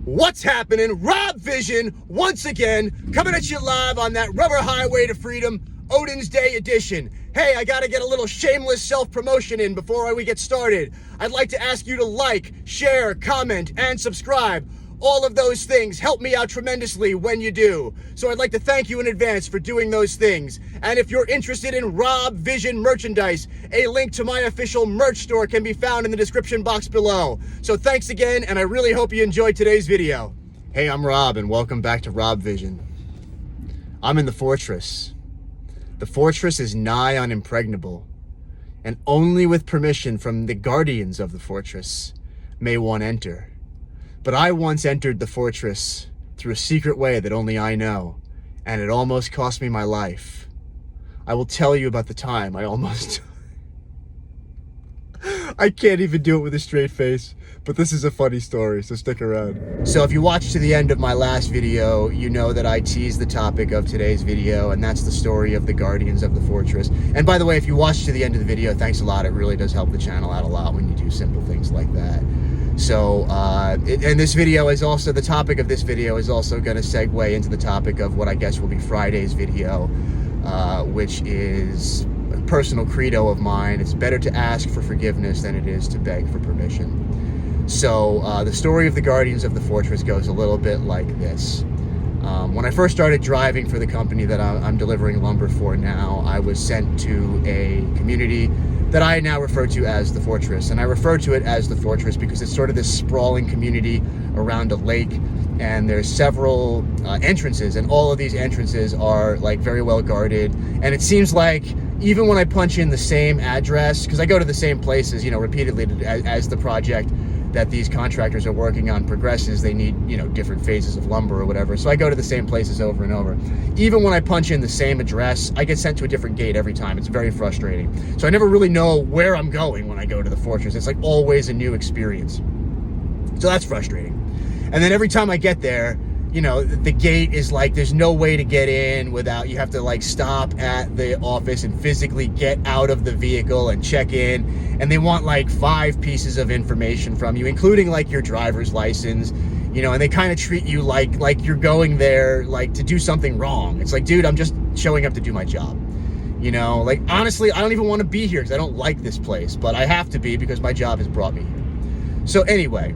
What's happening? Rob Vision, once again, coming at you live on that Rubber Highway to Freedom, Odin's Day edition. Hey, I gotta get a little shameless self-promotion in before we get started. I'd like to ask you to like, share, comment, and subscribe. All of those things help me out tremendously when you do. So I'd like to thank you in advance for doing those things. And if you're interested in Rob Vision merchandise, a link to my official merch store can be found in the description box below. So thanks again, and I really hope you enjoyed today's video. Hey, I'm Rob, and welcome back to Rob Vision. I'm in the fortress. The fortress is nigh on impregnable, and only with permission from the guardians of the fortress may one enter. But I once entered the fortress through a secret way that only I know, and it almost cost me my life. I will tell you about the time I almost... I can't even do it with a straight face, but this is a funny story, so stick around. So if you watched to the end of my last video, you know that I teased the topic of today's video, and that's the story of the Guardians of the Fortress. And by the way, if you watched to the end of the video, thanks a lot. It really does help the channel out a lot when you do simple things like that. So, and this video is also, the topic of this video is also going to segue into the topic of what I guess will be Friday's video, which is a personal credo of mine. It's better to ask for forgiveness than it is to beg for permission. So, the story of the Guardians of the Fortress goes a little bit like this. When I first started driving for the company that I'm delivering lumber for now, I was sent to a community that I now refer to as the Fortress. And I refer to it as the Fortress because it's sort of this sprawling community around a lake, and there's several entrances, and all of these entrances are like very well guarded. And it seems like even when I punch in the same address, because I go to the same places, you know, repeatedly as the project that these contractors are working on progresses, they need, you know, different phases of lumber or whatever. So I go to the same places over and over. Even when I punch in the same address, I get sent to a different gate every time. It's very frustrating. So I never really know where I'm going when I go to the Fortress. It's like always a new experience. So that's frustrating. And then every time I get there, you know, the gate is like, there's no way to get in without, you have to like stop at the office and physically get out of the vehicle and check in. And they want like 5 pieces of information from you, including like your driver's license, you know, and they kind of treat you like you're going there like to do something wrong. It's like, dude, I'm just showing up to do my job. You know, like honestly, I don't even want to be here because I don't like this place, but I have to be because my job has brought me here. So anyway,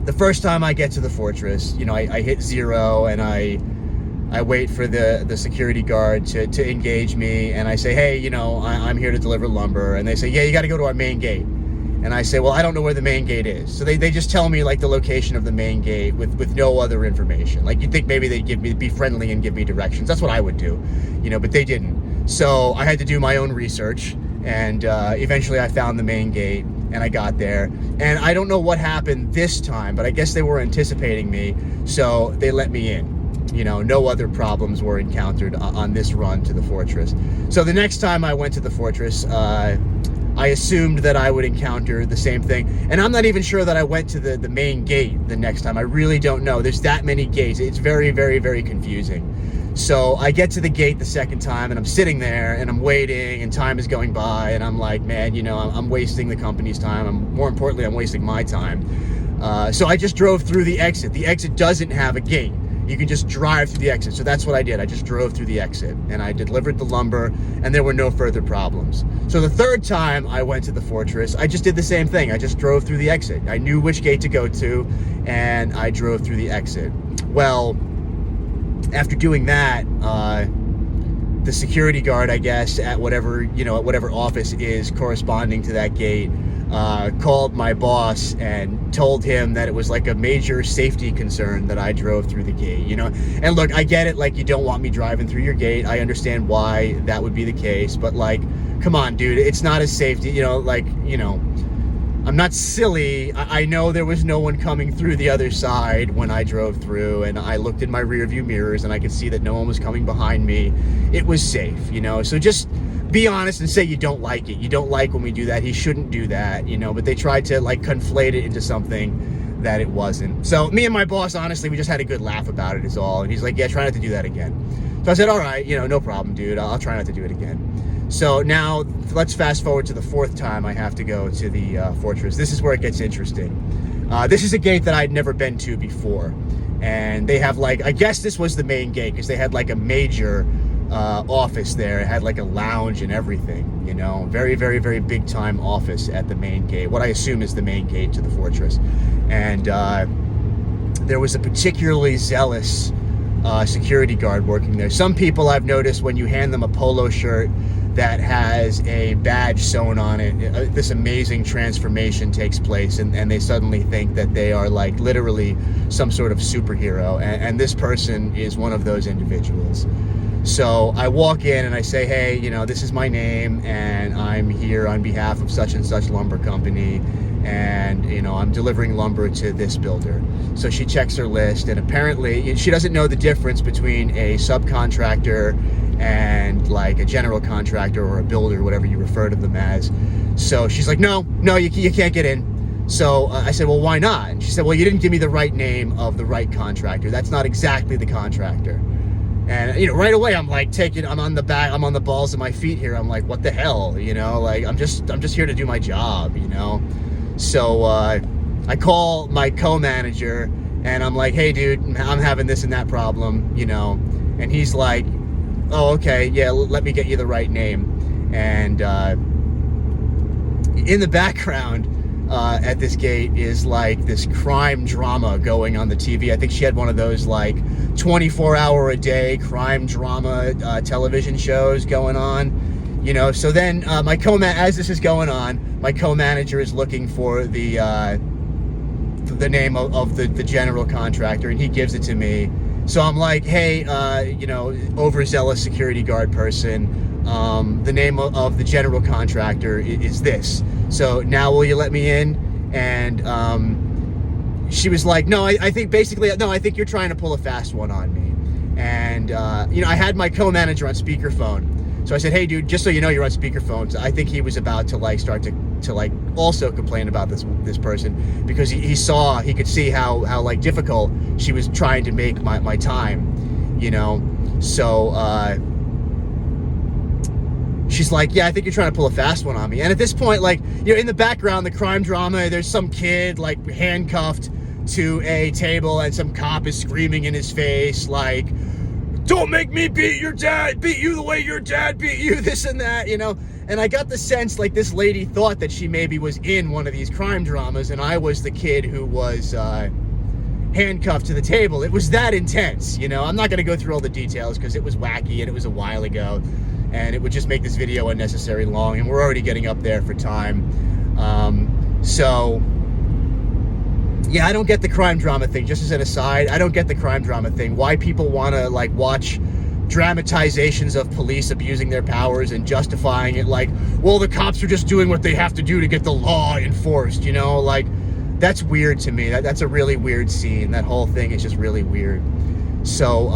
the first time I get to the Fortress, you know, I hit 0 and I wait for the security guard to engage me, and I say, hey, you know, I'm here to deliver lumber. And they say, yeah, you got to go to our main gate. And I say, well, I don't know where the main gate is. So they just tell me like the location of the main gate with no other information. Like you'd think maybe they'd be friendly and give me directions. That's what I would do, you know, but they didn't. So I had to do my own research, and eventually I found the main gate. And I got there, and I don't know what happened this time, but I guess they were anticipating me, so they let me in. You know, no other problems were encountered on this run to the Fortress. So the next time I went to the Fortress, I assumed that I would encounter the same thing. And I'm not even sure that I went to the main gate the next time. I really don't know. There's that many gates. It's very, very, very confusing. So I get to the gate the second time, and I'm sitting there and I'm waiting, and time is going by, and I'm like, man, you know, I'm wasting the company's time. More importantly, I'm wasting my time. So I just drove through the exit. The exit doesn't have a gate. You can just drive through the exit. So that's what I did. I just drove through the exit, and I delivered the lumber, and there were no further problems. So the third time I went to the Fortress, I just did the same thing. I just drove through the exit. I knew which gate to go to, and I drove through the exit. Well, after doing that, the security guard, I guess, at whatever office is corresponding to that gate, called my boss and told him that it was like a major safety concern that I drove through the gate, you know. And look, I get it, like, you don't want me driving through your gate. I understand why that would be the case, but like, come on, dude, it's not as safety, you know, like, you know, I'm not silly. I know there was no one coming through the other side when I drove through, and I looked in my rear view mirrors and I could see that no one was coming behind me. It was safe, you know. So just be honest and say you don't like it. You don't like when we do that. He shouldn't do that, you know, but they tried to like conflate it into something that it wasn't. So me and my boss, honestly, we just had a good laugh about it is all. And he's like, yeah, try not to do that again. So I said, all right, you know, no problem, dude. I'll try not to do it again. So now let's fast forward to the fourth time I have to go to the Fortress. This is where it gets interesting. This is a gate that I'd never been to before. And they have like, I guess this was the main gate because they had like a major office there. It had like a lounge and everything, you know, very, very, very big time office at the main gate, what I assume is the main gate to the fortress. And there was a particularly zealous security guard working there. Some people I've noticed, when you hand them a polo shirt that has a badge sewn on it, this amazing transformation takes place, and they suddenly think that they are like literally some sort of superhero, and this person is one of those individuals. So I walk in and I say, hey, you know, this is my name, and I'm here on behalf of such and such lumber company, and, you know, I'm delivering lumber to this builder. So she checks her list, and apparently she doesn't know the difference between a subcontractor and like a general contractor or a builder, whatever you refer to them as. So she's like, no, you can't get in. So I said, well, why not? And she said, well, you didn't give me the right name of the right contractor. That's not exactly the contractor. And, you know, right away I'm like I'm on the balls of my feet here. I'm like, what the hell, you know, like I'm just here to do my job, you know? So I call my co-manager and I'm like, hey dude, I'm having this and that problem, you know? And he's like, oh, okay, yeah, let me get you the right name. And in the background at this gate is like this crime drama going on the TV. I think she had one of those like 24-hour-a-day crime drama television shows going on, you know. So then as this is going on, my co-manager is looking for the name of the general contractor, and he gives it to me. So I'm like, hey, you know, overzealous security guard person, the name of the general contractor is this. So now will you let me in? And she was like, no, I think you're trying to pull a fast one on me. And, you know, I had my co-manager on speakerphone. So I said, hey dude, just so you know, you're on speakerphone. So I think he was about to like start to like also complain about this person, because he could see how like difficult she was trying to make my time, you know. So she's like, yeah, I think you're trying to pull a fast one on me. And at this point, like, you know, in the background, the crime drama, there's some kid like handcuffed to a table and some cop is screaming in his face like, don't make me beat you the way your dad beat you, this and that, you know. And I got the sense like this lady thought that she maybe was in one of these crime dramas and I was the kid who was handcuffed to the table. It was that intense, you know. I'm not going to go through all the details because it was wacky and it was a while ago, and it would just make this video unnecessarily long, and we're already getting up there for time. So yeah, I don't get the crime drama thing. Just as an aside, I don't get the crime drama thing. Why people want to like watch dramatizations of police abusing their powers and justifying it like, well, the cops are just doing what they have to do to get the law enforced, you know? Like, that's weird to me. That's a really weird scene. That whole thing is just really weird. So,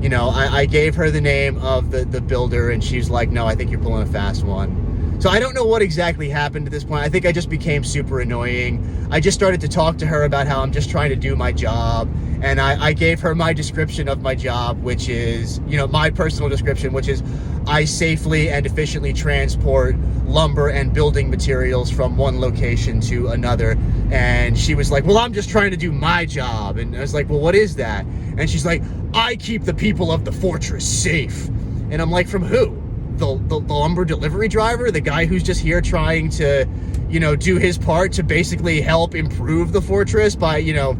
you know, I gave her the name of the builder, and she's like, no, I think you're pulling a fast one. So I don't know what exactly happened at this point. I think I just became super annoying. I just started to talk to her about how I'm just trying to do my job. And I gave her my description of my job, which is, you know, my personal description, which is I safely and efficiently transport lumber and building materials from one location to another. And she was like, well, I'm just trying to do my job. And I was like, well, what is that? And she's like, I keep the people of the fortress safe. And I'm like, from who? The lumber delivery driver, the guy who's just here trying to, you know, do his part to basically help improve the fortress by, you know,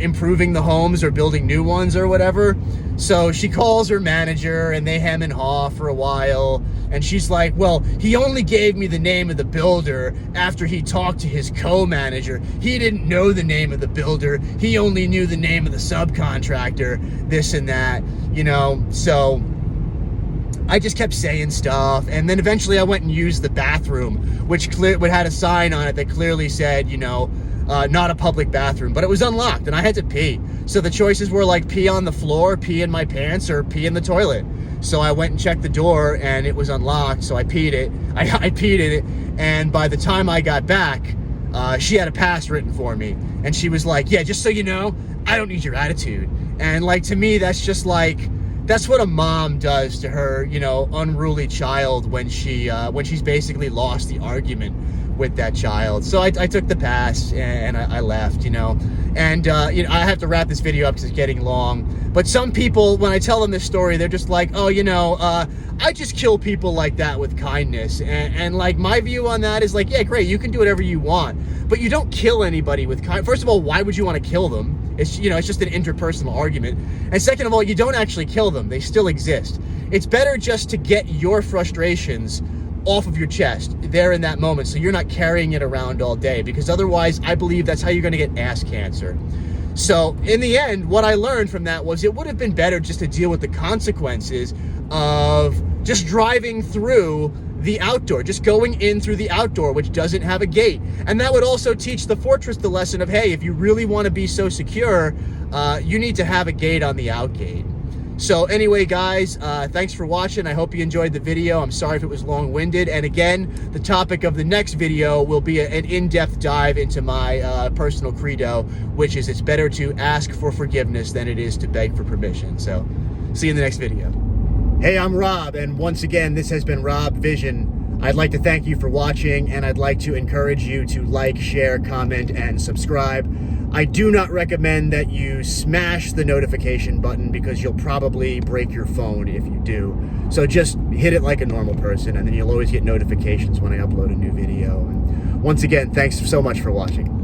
improving the homes or building new ones or whatever. So she calls her manager and they hem and haw for a while, and she's like, well, he only gave me the name of the builder after he talked to his co-manager. He didn't know the name of the builder. He only knew the name of the subcontractor, this and that, you know. So I just kept saying stuff, and then eventually I went and used the bathroom, which had a sign on it that clearly said, you know, not a public bathroom, but it was unlocked and I had to pee. So the choices were like pee on the floor, pee in my pants, or pee in the toilet. So I went and checked the door and it was unlocked, so I peed it. I peed in it, and by the time I got back, she had a pass written for me, and she was like, yeah, just so you know, I don't need your attitude. And like, to me, that's just like, that's what a mom does to her, you know, unruly child when she's basically lost the argument with that child. So I took the pass and I left, you know. And you know, I have to wrap this video up because it's getting long. But some people, when I tell them this story, they're just like, oh, you know, I just kill people like that with kindness. And like, my view on that is like, yeah, great, you can do whatever you want, but you don't kill anybody with kindness. First of all, why would you want to kill them? It's, you know, it's just an interpersonal argument. And second of all, you don't actually kill them. They still exist. It's better just to get your frustrations off of your chest there in that moment, so you're not carrying it around all day, because otherwise I believe that's how you're going to get ass cancer. So in the end, what I learned from that was it would have been better just to deal with the consequences of just driving through the outdoor, just going in through the outdoor, which doesn't have a gate. And that would also teach the fortress the lesson of, hey, if you really want to be so secure, you need to have a gate on the out gate. So anyway, guys, thanks for watching. I hope you enjoyed the video. I'm sorry if it was long-winded. And again, the topic of the next video will be an in-depth dive into my personal credo, which is it's better to ask for forgiveness than it is to beg for permission. So see you in the next video. Hey, I'm Rob, and once again, this has been Rob Vision. I'd like to thank you for watching, and I'd like to encourage you to like, share, comment, and subscribe. I do not recommend that you smash the notification button because you'll probably break your phone if you do. So just hit it like a normal person, and then you'll always get notifications when I upload a new video. And once again, thanks so much for watching.